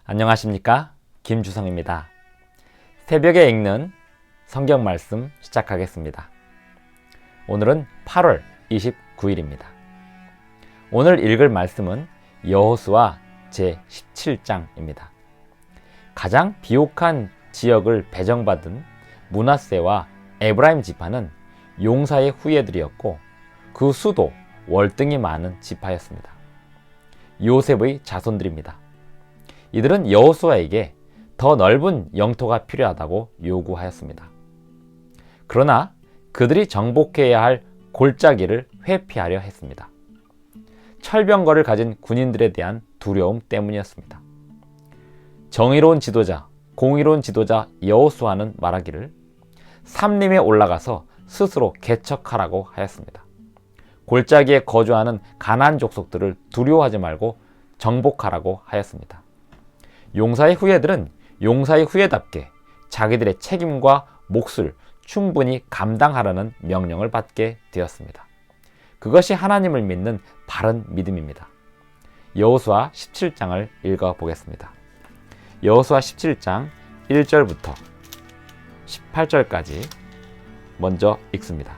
안녕하십니까? 김주성입니다. 새벽에 읽는 성경 말씀 시작하겠습니다. 오늘은 8월 29일입니다. 오늘 읽을 말씀은 여호수아 제17장입니다. 가장 비옥한 지역을 배정받은 므낫세와 에브라임 지파는 용사의 후예들이었고 그 수도 월등히 많은 지파였습니다. 요셉의 자손들입니다. 이들은 여호수아에게 더 넓은 영토가 필요하다고 요구하였습니다. 그러나 그들이 정복해야 할 골짜기를 회피하려 했습니다. 철병거를 가진 군인들에 대한 두려움 때문이었습니다. 정의로운 지도자, 공의로운 지도자 여호수아는 말하기를 삼림에 올라가서 스스로 개척하라고 하였습니다. 골짜기에 거주하는 가나안 족속들을 두려워하지 말고 정복하라고 하였습니다. 용사의 후예들은 용사의 후예답게 자기들의 책임과 몫을 충분히 감당하라는 명령을 받게 되었습니다. 그것이 하나님을 믿는 바른 믿음입니다. 여호수아 17장을 읽어보겠습니다. 여호수아 17장 1절부터 18절까지 먼저 읽습니다.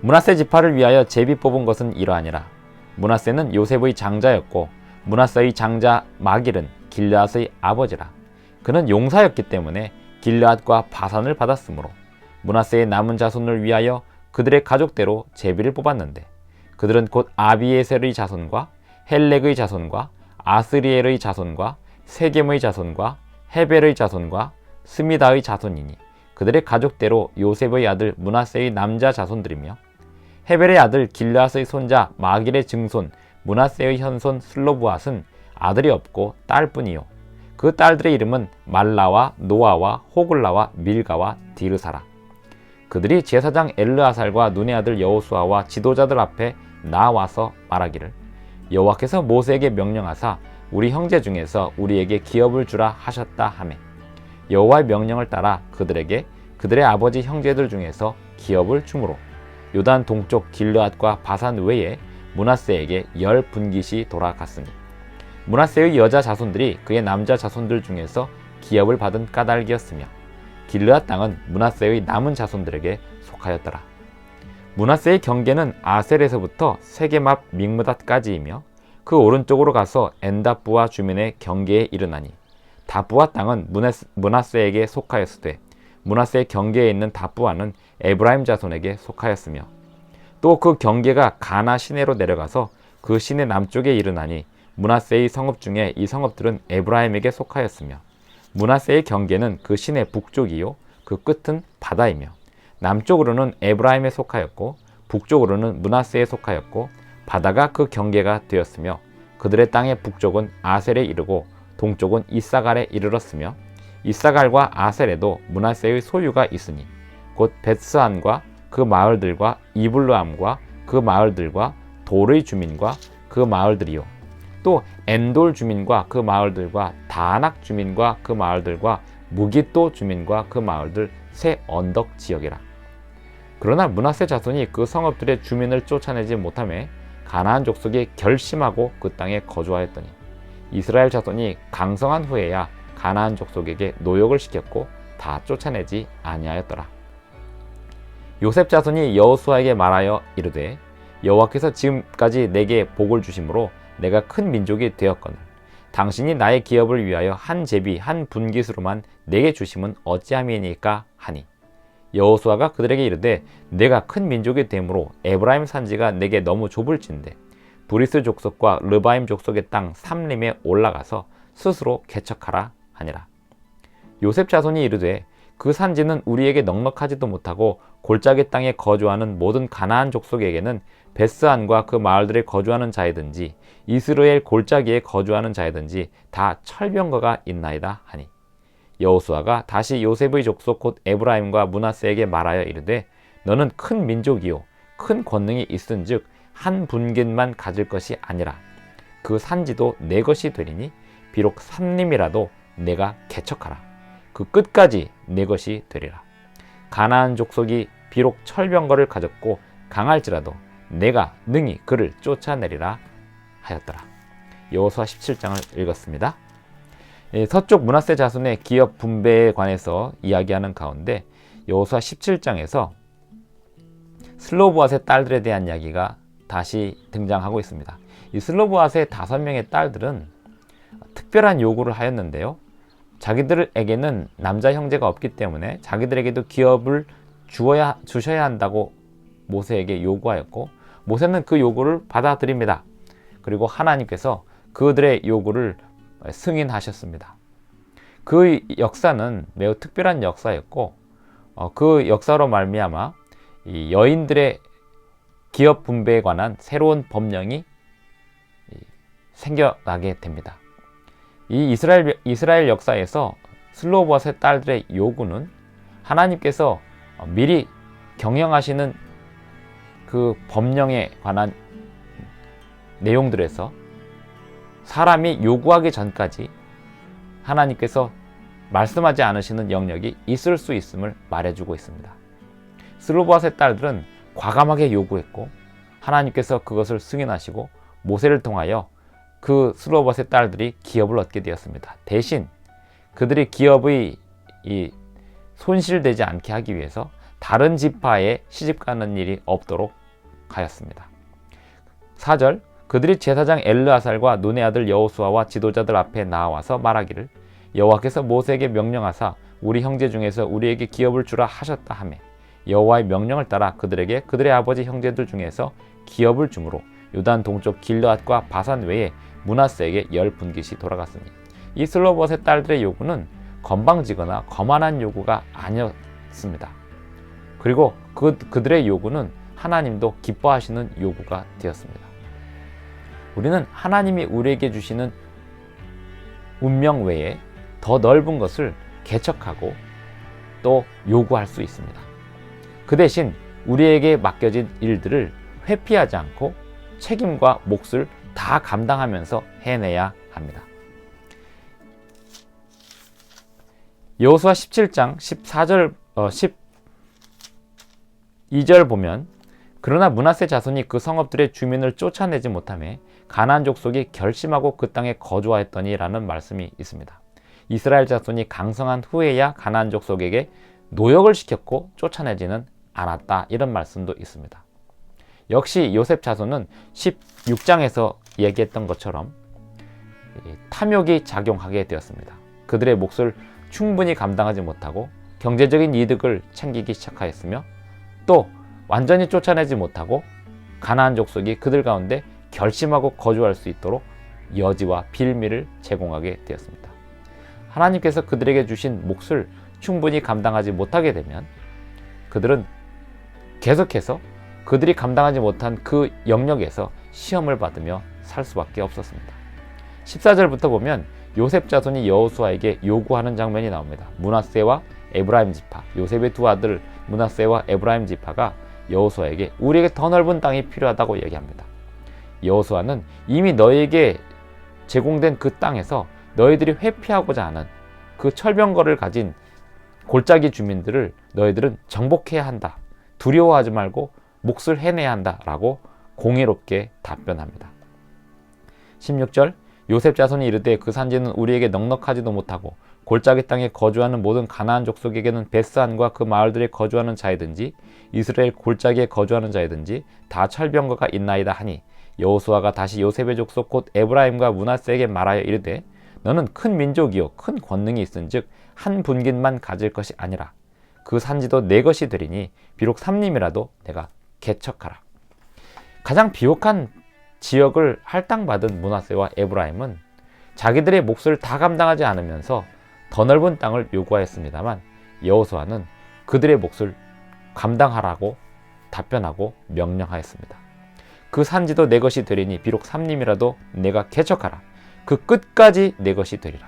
므낫세 지파를 위하여 제비 뽑은 것은 이러하니라. 므낫세는 요셉의 장자였고 므낫세의 장자 마길은 길르앗의 아버지라. 그는 용사였기 때문에 길르앗과 바산을 받았으므로 므낫세의 남은 자손을 위하여 그들의 가족대로 제비를 뽑았는데 그들은 곧 아비에셀의 자손과 헬렉의 자손과 아스리엘의 자손과 세겜의 자손과 헤벨의 자손과 스미다의 자손이니 그들의 가족대로 요셉의 아들 므낫세의 남자 자손들이며 헤벨의 아들 길르앗의 손자 마길의 증손 므낫세의 현손 슬로브앗은 아들이 없고 딸뿐이요 그 딸들의 이름은 말라와 노아와 호글라와 밀가와 디르사라. 그들이 제사장 엘르아살과 눈의 아들 여호수아와 지도자들 앞에 나와서 말하기를 여호와께서 모세에게 명령하사 우리 형제 중에서 우리에게 기업을 주라 하셨다 하매 여호와의 명령을 따라 그들에게 그들의 아버지 형제들 중에서 기업을 주므로 요단 동쪽 길르앗과 바산 외에 므낫세에게 10분깃이 돌아갔으니 므낫세의 여자 자손들이 그의 남자 자손들 중에서 기업을 받은 까닭이었으며 길르앗 땅은 므낫세의 남은 자손들에게 속하였더라. 므낫세의 경계는 아셀에서부터 세겜 앞 믹므닷까지이며 그 오른쪽으로 가서 엔다부와 주민의 경계에 이르나니 다부와 땅은 므낫세에게 속하였으되 므낫세의 경계에 있는 다부와는 에브라임 자손에게 속하였으며 또 그 경계가 가나 시내로 내려가서 그 시내 남쪽에 이르나니 므낫세의 성읍 중에 이 성읍들은 에브라임에게 속하였으며 므낫세의 경계는 그 시내 북쪽이요 그 끝은 바다이며 남쪽으로는 에브라임에 속하였고 북쪽으로는 므낫세에 속하였고 바다가 그 경계가 되었으며 그들의 땅의 북쪽은 아셀에 이르고 동쪽은 이사갈에 이르렀으며 이사갈과 아셀에도 므낫세의 소유가 있으니 곧 벳스안과 그 마을들과 이블르암과 그 마을들과 돌의 주민과 그 마을들이요 또 엔돌 주민과 그 마을들과 다낙 주민과 그 마을들과 무깃도 주민과 그 마을들 세 언덕 지역이라. 그러나 므낫세 자손이 그 성읍들의 주민을 쫓아내지 못하매 가나안 족속이 결심하고 그 땅에 거주하였더니 이스라엘 자손이 강성한 후에야 가나안 족속에게 노역을 시켰고 다 쫓아내지 아니하였더라. 요셉 자손이 여호수아에게 말하여 이르되 여호와께서 지금까지 내게 복을 주심으로 내가 큰 민족이 되었거늘 당신이 나의 기업을 위하여 한 제비 한 분깃으로만 내게 주심은 어찌함이니까 하니 여호수아가 그들에게 이르되 내가 큰 민족이 되므로 에브라임 산지가 내게 너무 좁을진데 브리스 족속과 르바임 족속의 땅 삼림에 올라가서 스스로 개척하라 하니라. 요셉 자손이 이르되 그 산지는 우리에게 넉넉하지도 못하고 골짜기 땅에 거주하는 모든 가나안 족속에게는 벳스안과 그 마을들에 거주하는 자이든지 이스라엘 골짜기에 거주하는 자이든지 다 철병거가 있나이다 하니 여호수아가 다시 요셉의 족속 곧 에브라임과 므낫세에게 말하여 이르되 너는 큰 민족이요 큰 권능이 있은즉 한 분깃만 가질 것이 아니라 그 산지도 내 것이 되리니 비록 삼림이라도 내가 개척하라. 그 끝까지 내 것이 되리라. 가나안 족속이 비록 철병거를 가졌고 강할지라도 내가 능히 그를 쫓아내리라 하였더라. 여호수아 17장을 읽었습니다. 서쪽 므낫세 자손의 기업 분배에 관해서 이야기하는 가운데 여호수아 17장에서 슬로보앗의 딸들에 대한 이야기가 다시 등장하고 있습니다. 이 슬로보앗의 5명의 딸들은 특별한 요구를 하였는데요. 자기들에게는 남자 형제가 없기 때문에 자기들에게도 기업을 주셔야 한다고 모세에게 요구하였고, 모세는 그 요구를 받아들입니다. 그리고 하나님께서 그들의 요구를 승인하셨습니다. 그 역사는 매우 특별한 역사였고, 그 역사로 말미암아 이 여인들의 기업 분배에 관한 새로운 법령이 생겨나게 됩니다. 이 이스라엘 역사에서 슬로보앗의 딸들의 요구는 하나님께서 미리 경영하시는 그 법령에 관한 내용들에서 사람이 요구하기 전까지 하나님께서 말씀하지 않으시는 영역이 있을 수 있음을 말해주고 있습니다. 슬로보앗의 딸들은 과감하게 요구했고 하나님께서 그것을 승인하시고 모세를 통하여 그 슬로보앗의 딸들이 기업을 얻게 되었습니다. 대신 그들이 기업의 손실되지 않게 하기 위해서 다른 지파에 시집가는 일이 없도록 하였습니다. 4절, 그들이 제사장 엘르아살과 눈의 아들 여호수아와 지도자들 앞에 나와서 말하기를 여호와께서 모세에게 명령하사 우리 형제 중에서 우리에게 기업을 주라 하셨다 하며 여호와의 명령을 따라 그들에게 그들의 아버지 형제들 중에서 기업을 주므로 요단 동쪽 길르앗과 바산 외에 므낫세에게 10분깃이 돌아갔으니, 이 슬로보앗의 딸들의 요구는 건방지거나 거만한 요구가 아니었습니다. 그리고 그들의 요구는 하나님도 기뻐하시는 요구가 되었습니다. 우리는 하나님이 우리에게 주시는 운명 외에 더 넓은 것을 개척하고 또 요구할 수 있습니다. 그 대신 우리에게 맡겨진 일들을 회피하지 않고 책임과 몫을 다 감당하면서 해내야 합니다. 여호수아 17장 14절 12절 보면 그러나 므낫세 자손이 그 성읍들의 주민을 쫓아내지 못하며 가나안 족속이 결심하고 그 땅에 거주하였더니 라는 말씀이 있습니다. 이스라엘 자손이 강성한 후에야 가나안 족속에게 노역을 시켰고 쫓아내지는 않았다, 이런 말씀도 있습니다. 역시 요셉 자손은 16장에서 얘기했던 것처럼 탐욕이 작용하게 되었습니다. 그들의 몫을 충분히 감당하지 못하고 경제적인 이득을 챙기기 시작하였으며 또 완전히 쫓아내지 못하고 가나안 족속이 그들 가운데 결심하고 거주할 수 있도록 여지와 빌미를 제공하게 되었습니다. 하나님께서 그들에게 주신 몫을 충분히 감당하지 못하게 되면 그들은 계속해서 그들이 감당하지 못한 그 영역에서 시험을 받으며 살 수밖에 없었습니다. 14절부터 보면 요셉 자손이 여호수아에게 요구하는 장면이 나옵니다. 므낫세와 에브라임 지파, 요셉의 두 아들 므낫세와 에브라임 지파가 여호수아에게 우리에게 더 넓은 땅이 필요하다고 얘기합니다. 여호수아는 이미 너에게 제공된 그 땅에서 너희들이 회피하고자 하는 그 철병거를 가진 골짜기 주민들을 너희들은 정복해야 한다. 두려워하지 말고 몫을 해내야 한다라고 공의롭게 답변합니다. 16절, 요셉 자손이 이르되 그 산지는 우리에게 넉넉하지도 못하고 골짜기 땅에 거주하는 모든 가나안 족속에게는 베스안과 그 마을들에 거주하는 자이든지 이스라엘 골짜기에 거주하는 자이든지 다 철병거가 있나이다 하니 여호수아가 다시 요셉의 족속 곧 에브라임과 므낫세에게 말하여 이르되 너는 큰 민족이요 큰 권능이 있은즉 한 분깃만 가질 것이 아니라 그 산지도 내 것이 되리니 비록 삼림이라도 내가 개척하라. 가장 비옥한 지역을 할당받은 므낫세와 에브라임은 자기들의 몫을 다 감당하지 않으면서 더 넓은 땅을 요구하였습니다만 여호수아는 그들의 몫을 감당하라고 답변하고 명령하였습니다. 그 산지도 내 것이 되리니 비록 삼림이라도 내가 개척하라. 그 끝까지 내 것이 되리라.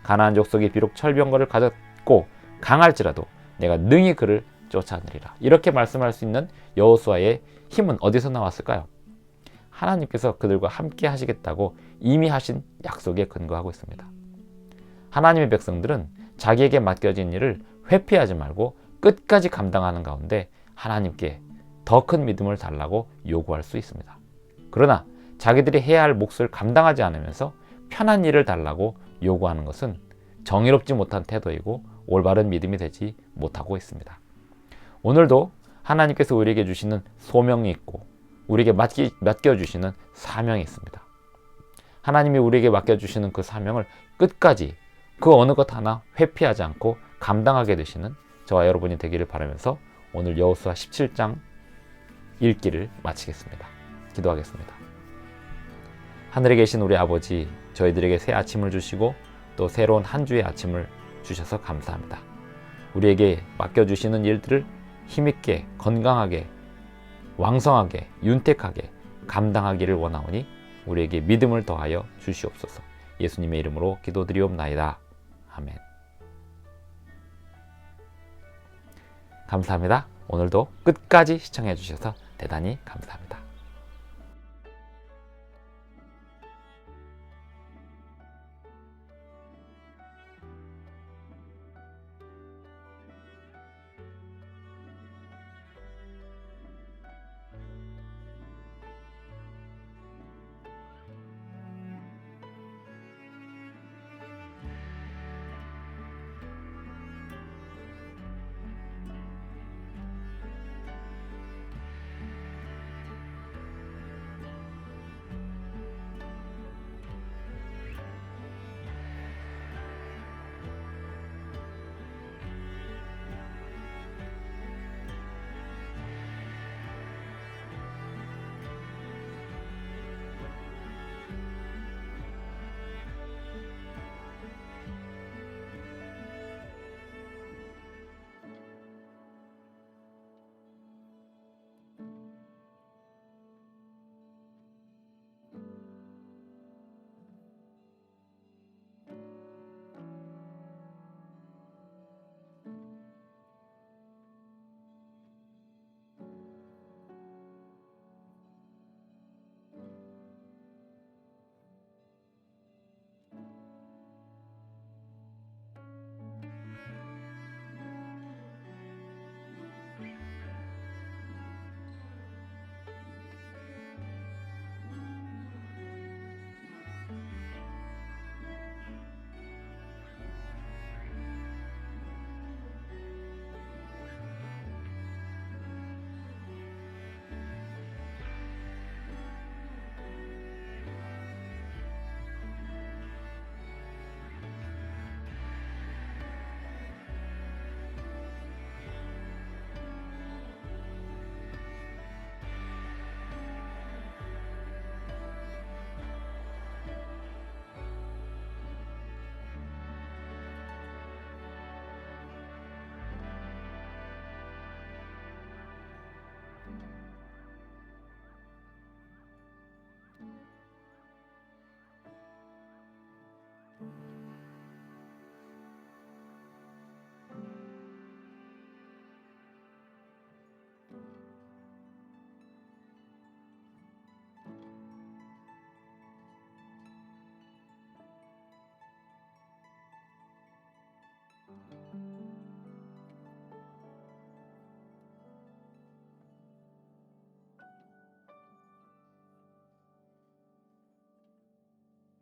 가나안 족속이 비록 철병거를 가졌고 강할지라도 내가 능히 그를 쫓아내리라. 이렇게 말씀할 수 있는 여호수아의 힘은 어디서 나왔을까요? 하나님께서 그들과 함께 하시겠다고 이미 하신 약속에 근거하고 있습니다. 하나님의 백성들은 자기에게 맡겨진 일을 회피하지 말고 끝까지 감당하는 가운데 하나님께 더 큰 믿음을 달라고 요구할 수 있습니다. 그러나 자기들이 해야 할 몫을 감당하지 않으면서 편한 일을 달라고 요구하는 것은 정의롭지 못한 태도이고 올바른 믿음이 되지 못하고 있습니다. 오늘도 하나님께서 우리에게 주시는 소명이 있고 우리에게 맡겨주시는 사명이 있습니다. 하나님이 우리에게 맡겨주시는 그 사명을 끝까지 그 어느 것 하나 회피하지 않고 감당하게 되시는 저와 여러분이 되기를 바라면서 오늘 여호수아 17장 읽기를 마치겠습니다. 기도하겠습니다. 하늘에 계신 우리 아버지, 저희들에게 새 아침을 주시고 또 새로운 한 주의 아침을 주셔서 감사합니다. 우리에게 맡겨주시는 일들을 힘있게, 건강하게, 왕성하게, 윤택하게 감당하기를 원하오니 우리에게 믿음을 더하여 주시옵소서. 예수님의 이름으로 기도드리옵나이다. 아멘. 감사합니다. 오늘도 끝까지 시청해 주셔서 대단히 감사합니다.